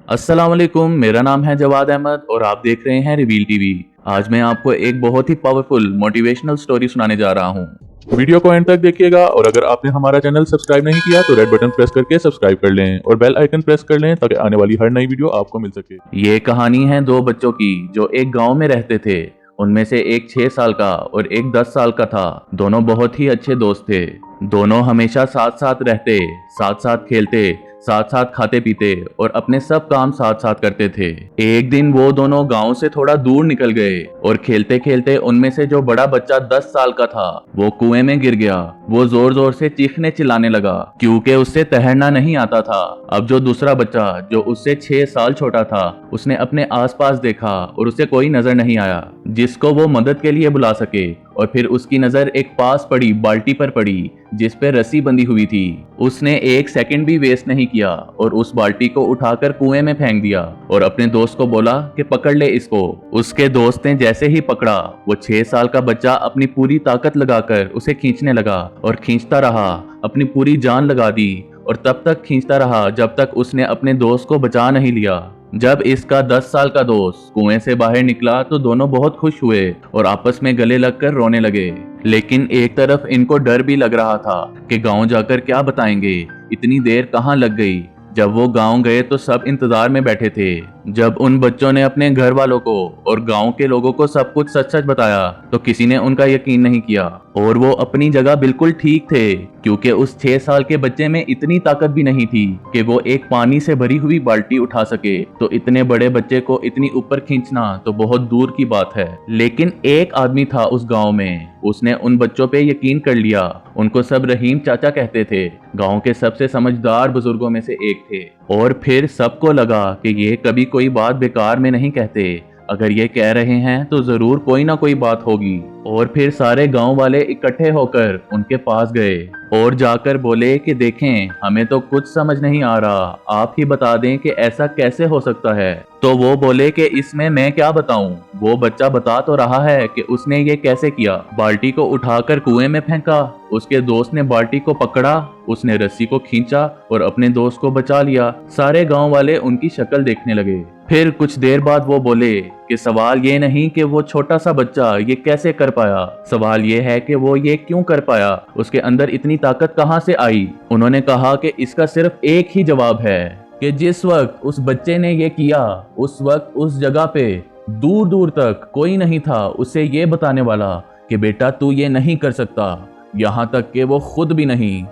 अस्सलाम वालेकुम, मेरा नाम है जवाद अहमद और आप देख रहे हैं रिवील टीवी। आज मैं आपको एक बहुत ही पावरफुल मोटिवेशनल स्टोरी सुनाने जा रहा हूँ। वीडियो को एंड तक देखिएगा और अगर आपने हमारा चैनल सब्सक्राइब नहीं किया तो रेड बटन प्रेस करके सब्सक्राइब कर लें और बेल आइकन प्रेस कर लें ताकि आने वाली हर नई वीडियो आपको मिल सके। ये कहानी है दो बच्चों की जो एक गांव में रहते थे। उनमें से एक 6 साल का और एक 10 साल का था। दोनों बहुत ही अच्छे दोस्त थे। दोनों हमेशा साथ साथ रहते, साथ साथ खेलते, साथ साथ खाते पीते और अपने सब काम साथ साथ करते थे। एक दिन वो दोनों गांव से थोड़ा दूर निकल गए और खेलते खेलते उनमें से जो बड़ा बच्चा 10 साल का था वो कुएं में गिर गया। वो जोर जोर से चीखने चिल्लाने लगा क्योंकि उससे तैरना नहीं आता था। अब जो दूसरा बच्चा जो उससे 6 साल छोटा था उसने अपने आसपास देखा और उसे कोई नजर नहीं आया जिसको वो मदद के लिए बुला सके। और फिर उसकी नजर एक पास पड़ी बाल्टी पर पड़ी जिस पे रस्सी बंधी हुई थी। उसने एक सेकंड भी वेस्ट नहीं किया और उस बाल्टी को उठाकर कुएं में फेंक दिया और अपने दोस्त को बोला कि पकड़ ले इसको। उसके दोस्त ने जैसे ही पकड़ा वो 6 साल का बच्चा अपनी पूरी ताकत लगाकर उसे खींचने लगा और खींचता रहा, अपनी पूरी जान लगा दी और तब तक खींचता रहा जब तक उसने अपने दोस्त को बचा नहीं लिया। जब इसका 10 साल का दोस्त कुएं से बाहर निकला तो दोनों बहुत खुश हुए और आपस में गले लगकर रोने लगे। लेकिन एक तरफ इनको डर भी लग रहा था कि गांव जाकर क्या बताएंगे, इतनी देर कहाँ लग गई। जब वो गांव गए तो सब इंतजार में बैठे थे। जब उन बच्चों ने अपने घर वालों को और गांव के लोगों को सब कुछ सच सच बताया तो किसी ने उनका यकीन नहीं किया। और वो अपनी जगह बिल्कुल ठीक थे क्योंकि उस 6 साल के बच्चे में इतनी ताकत भी नहीं थी कि वो एक पानी से भरी हुई बाल्टी उठा सके। तो इतने बड़े बच्चे को इतनी ऊपर खींचना तो बहुत दूर की बात है। लेकिन एक आदमी था उस गांव में, उसने उन बच्चों पे यकीन कर लिया। उनको सब रहीम चाचा कहते थे। गांव के सबसे समझदार बुजुर्गों में से एक थे। और फिर सबको लगा कि ये कभी कोई बात बेकार में नहीं कहते, अगर ये कह रहे हैं तो जरूर कोई ना कोई बात होगी। और फिर सारे गांव वाले इकट्ठे होकर उनके पास गए और जाकर बोले कि देखें, हमें तो कुछ समझ नहीं आ रहा, आप ही बता दें कि ऐसा कैसे हो सकता है। तो वो बोले कि इसमें मैं क्या बताऊं, वो बच्चा बता तो रहा है कि उसने ये कैसे किया। बाल्टी को उठाकर कुएं में फेंका, उसके दोस्त ने बाल्टी को पकड़ा, उसने रस्सी को खींचा और अपने दोस्त को बचा लिया। सारे गांव वाले उनकी शक्ल देखने लगे। फिर कुछ देर बाद वो बोले कि सवाल ये नहीं कि वो छोटा सा बच्चा ये कैसे कर पाया, सवाल ये है कि वो ये क्यों कर पाया, उसके अंदर इतनी ताकत कहां से आई। उन्होंने कहा कि इसका सिर्फ एक ही जवाब है कि जिस वक्त उस बच्चे ने ये किया उस वक्त उस जगह पे दूर दूर तक कोई नहीं था उसे ये बताने वाला कि बेटा तू ये नहीं कर सकता, यहाँ तक कि वो खुद भी नहीं।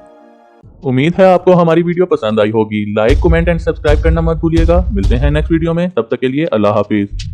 उम्मीद है आपको हमारी वीडियो पसंद आई होगी। लाइक, कमेंट एंड सब्सक्राइब करना मत भूलिएगा। मिलते हैं नेक्स्ट वीडियो में, तब तक के लिए अल्लाह हाफिज।